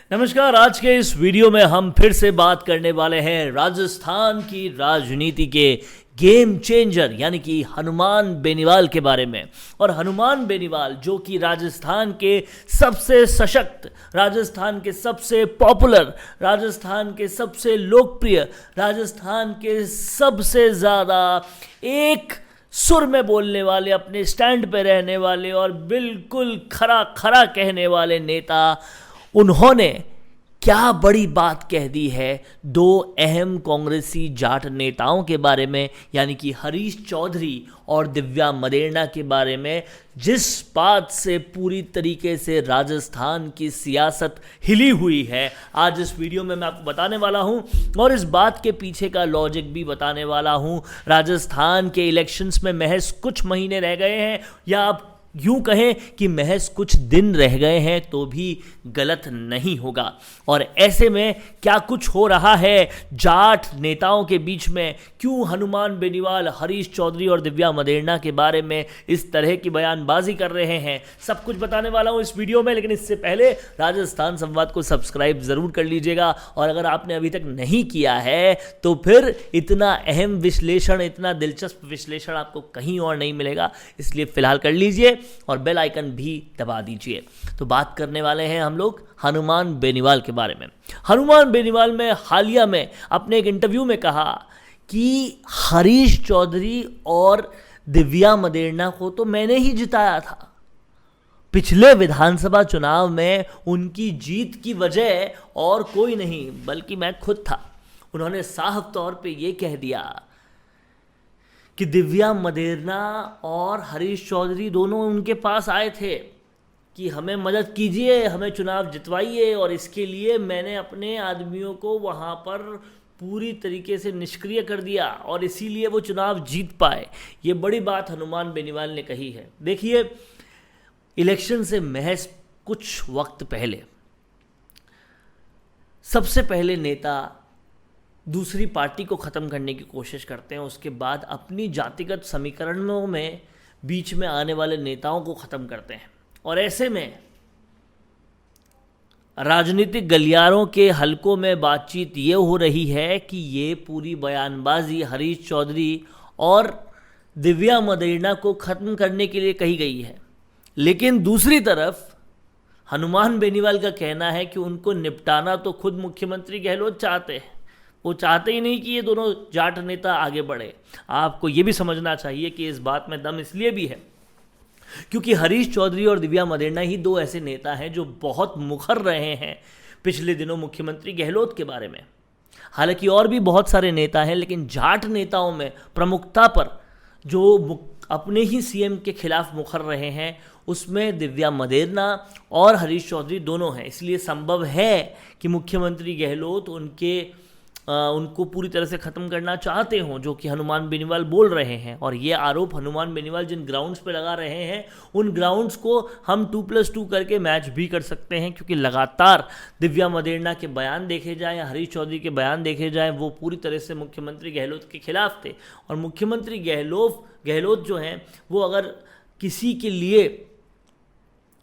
नमस्कार। आज के इस वीडियो में हम फिर से बात करने वाले हैं राजस्थान की राजनीति के गेम चेंजर यानी कि हनुमान बेनीवाल के बारे में। और हनुमान बेनीवाल जो कि राजस्थान के सबसे सशक्त, राजस्थान के सबसे पॉपुलर, राजस्थान के सबसे लोकप्रिय, राजस्थान के सबसे ज़्यादा एक सुर में बोलने वाले, अपने स्टैंड पे रहने वाले और बिल्कुल खरा खरा कहने वाले नेता, उन्होंने क्या बड़ी बात कह दी है दो अहम कांग्रेसी जाट नेताओं के बारे में, यानी कि हरीश चौधरी और दिव्या मदेरणा के बारे में, जिस बात से पूरी तरीके से राजस्थान की सियासत हिली हुई है। आज इस वीडियो में मैं आपको बताने वाला हूं और इस बात के पीछे का लॉजिक भी बताने वाला हूं। राजस्थान के इलेक्शंस में महज कुछ महीने रह गए हैं, या आप यूं कहें कि महज कुछ दिन रह गए हैं तो भी गलत नहीं होगा। और ऐसे में क्या कुछ हो रहा है जाट नेताओं के बीच में, क्यों हनुमान बेनीवाल, हरीश चौधरी और दिव्या मदेरणा के बारे में इस तरह की बयानबाजी कर रहे हैं, सब कुछ बताने वाला हूं इस वीडियो में। लेकिन इससे पहले राजस्थान संवाद को सब्सक्राइब जरूर कर लीजिएगा, और अगर आपने अभी तक नहीं किया है तो फिर इतना अहम विश्लेषण, इतना दिलचस्प विश्लेषण आपको कहीं और नहीं मिलेगा, इसलिए फिलहाल कर लीजिए और बेल आइकन भी दबा दीजिए। तो बात करने वाले हैं हम लोग हनुमान बेनीवाल के बारे में। हनुमान बेनीवाल में हालिया में अपने एक इंटरव्यू में कहा कि हरीश चौधरी और दिव्या मदेरणा को तो मैंने ही जिताया था। पिछले विधानसभा चुनाव में उनकी जीत की वजह और कोई नहीं बल्कि मैं खुद था। उन्होंने साफ तौर पे ये कह दिया कि दिव्या मदेरणा और हरीश चौधरी दोनों उनके पास आए थे कि हमें मदद कीजिए, हमें चुनाव जितवाइए, और इसके लिए मैंने अपने आदमियों को वहाँ पर पूरी तरीके से निष्क्रिय कर दिया और इसीलिए वो चुनाव जीत पाए। ये बड़ी बात हनुमान बेनीवाल ने कही है। देखिए, इलेक्शन से महज कुछ वक्त पहले सबसे पहले नेता दूसरी पार्टी को ख़त्म करने की कोशिश करते हैं, उसके बाद अपनी जातिगत समीकरणों में बीच में आने वाले नेताओं को ख़त्म करते हैं। और ऐसे में राजनीतिक गलियारों के हलकों में बातचीत ये हो रही है कि ये पूरी बयानबाजी हरीश चौधरी और दिव्या मदेरणा को ख़त्म करने के लिए कही गई है। लेकिन दूसरी तरफ हनुमान बेनीवाल का कहना है कि उनको निपटाना तो खुद मुख्यमंत्री गहलोत चाहते हैं। वो चाहते ही नहीं कि ये दोनों जाट नेता आगे बढ़े। आपको ये भी समझना चाहिए कि इस बात में दम इसलिए भी है क्योंकि हरीश चौधरी और दिव्या मदेरणा ही दो ऐसे नेता हैं जो बहुत मुखर रहे हैं पिछले दिनों मुख्यमंत्री गहलोत के बारे में। हालांकि और भी बहुत सारे नेता हैं, लेकिन जाट नेताओं में प्रमुखता पर जो अपने ही सीएम के खिलाफ मुखर रहे हैं उसमें दिव्या मदेरणा और हरीश चौधरी दोनों हैं। इसलिए संभव है कि मुख्यमंत्री गहलोत उनको पूरी तरह से ख़त्म करना चाहते हों, जो कि हनुमान बेनीवाल बोल रहे हैं। और ये आरोप हनुमान बेनीवाल जिन ग्राउंड्स पे लगा रहे हैं उन ग्राउंड्स को हम 2+2 करके मैच भी कर सकते हैं, क्योंकि लगातार दिव्या मदेरणा के बयान देखे जाएं या हरीश चौधरी के बयान देखे जाएं, वो पूरी तरह से मुख्यमंत्री गहलोत के खिलाफ थे। और मुख्यमंत्री गहलोत जो हैं वो अगर किसी के लिए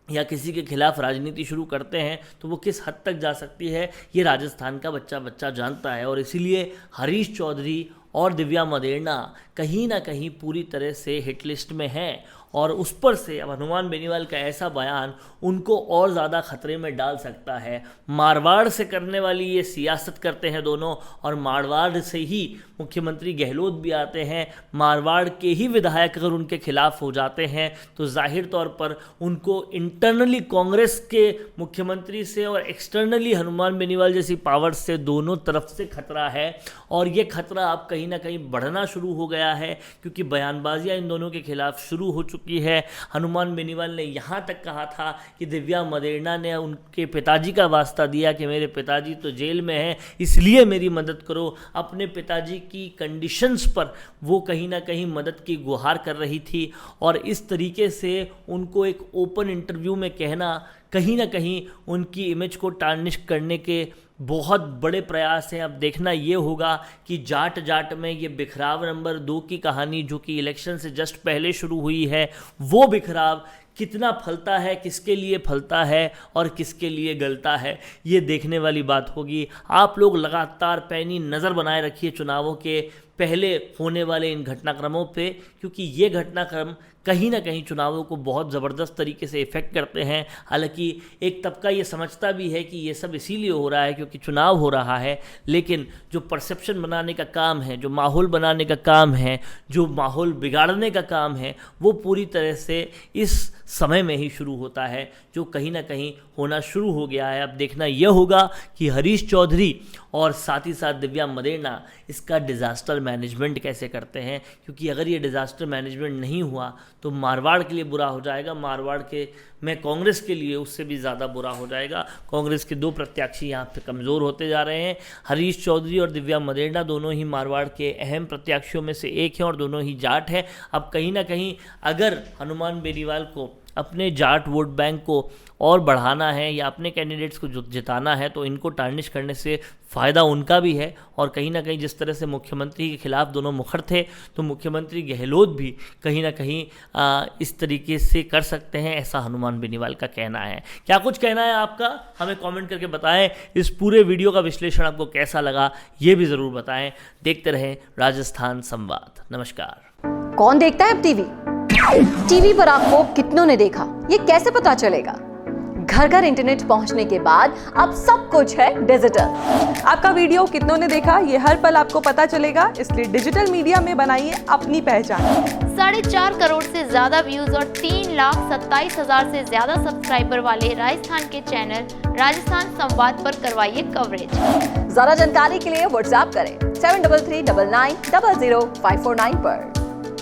या किसी के खिलाफ राजनीति शुरू करते हैं तो वो किस हद तक जा सकती है ये राजस्थान का बच्चा जानता है। और इसीलिए हरीश चौधरी और दिव्या मदेरणा कहीं ना कहीं पूरी तरह से हिट लिस्ट में हैं, और उस पर से अब हनुमान बेनीवाल का ऐसा बयान उनको और ज़्यादा खतरे में डाल सकता है। मारवाड़ से करने वाली ये सियासत करते हैं दोनों, और मारवाड़ से ही मुख्यमंत्री गहलोत भी आते हैं। मारवाड़ के ही विधायक अगर उनके खिलाफ हो जाते हैं तो जाहिर तौर पर उनको इंटरनली कांग्रेस के मुख्यमंत्री से और एक्सटर्नली हनुमान बेनीवाल जैसी पावर से दोनों तरफ से खतरा है। और ये खतरा अब कहीं ना कहीं बढ़ना शुरू हो गया है, क्योंकि बयानबाजियां इन दोनों के खिलाफ शुरू हो चुकी है। हनुमान बेनीवाल ने यहाँ तक कहा था कि दिव्या मदेरणा ने उनके पिताजी का वास्ता दिया कि मेरे पिताजी तो जेल में हैं, इसलिए मेरी मदद करो। अपने पिताजी की कंडीशंस पर वो कहीं ना कहीं मदद की गुहार कर रही थी, और इस तरीके से उनको एक ओपन इंटरव्यू में कहना कहीं ना कहीं उनकी इमेज को टार्निश करने के बहुत बड़े प्रयास हैं। अब देखना ये होगा कि जाट जाट में ये बिखराव नंबर 2 की कहानी जो कि इलेक्शन से जस्ट पहले शुरू हुई है, वो बिखराव कितना फलता है, किसके लिए फलता है और किसके लिए गलता है, ये देखने वाली बात होगी। आप लोग लगातार पैनी नज़र बनाए रखिए चुनावों के पहले होने वाले इन घटनाक्रमों पे, क्योंकि ये घटनाक्रम कहीं ना कहीं चुनावों को बहुत ज़बरदस्त तरीके से इफ़ेक्ट करते हैं। हालांकि एक तबका ये समझता भी है कि ये सब इसीलिए हो रहा है क्योंकि चुनाव हो रहा है, लेकिन जो परसेप्शन बनाने का काम है, जो माहौल बनाने का काम है, जो माहौल बिगाड़ने का काम है, वो पूरी तरह से इस समय में ही शुरू होता है, जो कहीं ना कहीं होना शुरू हो गया है। अब देखना यह होगा कि हरीश चौधरी और साथ ही साथ दिव्या मदेरणा इसका डिज़ास्टर मैनेजमेंट कैसे करते हैं, क्योंकि अगर ये डिज़ास्टर मैनेजमेंट नहीं हुआ तो मारवाड़ के लिए बुरा हो जाएगा, मारवाड़ के में कांग्रेस के लिए उससे भी ज़्यादा बुरा हो जाएगा। कांग्रेस के 2 प्रत्याशी यहाँ पे कमज़ोर होते जा रहे हैं। हरीश चौधरी और दिव्या मदेरणा दोनों ही मारवाड़ के अहम प्रत्याशियों में से एक हैं और दोनों ही जाट हैं। अब कहीं ना कहीं अगर हनुमान बेनीवाल को अपने जाट वोट बैंक को और बढ़ाना है या अपने कैंडिडेट्स को जिताना है तो इनको टार्निश करने से फ़ायदा उनका भी है। और कहीं ना कहीं जिस तरह से मुख्यमंत्री के खिलाफ दोनों मुखर थे, तो मुख्यमंत्री गहलोत भी कहीं ना कहीं इस तरीके से कर सकते हैं, ऐसा हनुमान बेनीवाल का कहना है। क्या कुछ कहना है आपका, हमें कमेंट करके बताएं। इस पूरे वीडियो का विश्लेषण आपको कैसा लगा ये भी ज़रूर बताएं। देखते रहें राजस्थान संवाद। नमस्कार। कौन देखता है अब टीवी पर आपको कितनों ने देखा, ये कैसे पता चलेगा? घर घर इंटरनेट पहुंचने के बाद अब सब कुछ है डिजिटल। आपका वीडियो कितनों ने देखा ये हर पल आपको पता चलेगा, इसलिए डिजिटल मीडिया में बनाइए अपनी पहचान। 4.5 करोड़ से ज्यादा व्यूज और 3,27,000 से ज्यादा सब्सक्राइबर वाले राजस्थान के चैनल राजस्थान संवाद पर करवाइए कवरेज। ज्यादा जानकारी के लिए व्हाट्सएप करें 7339900549 पर।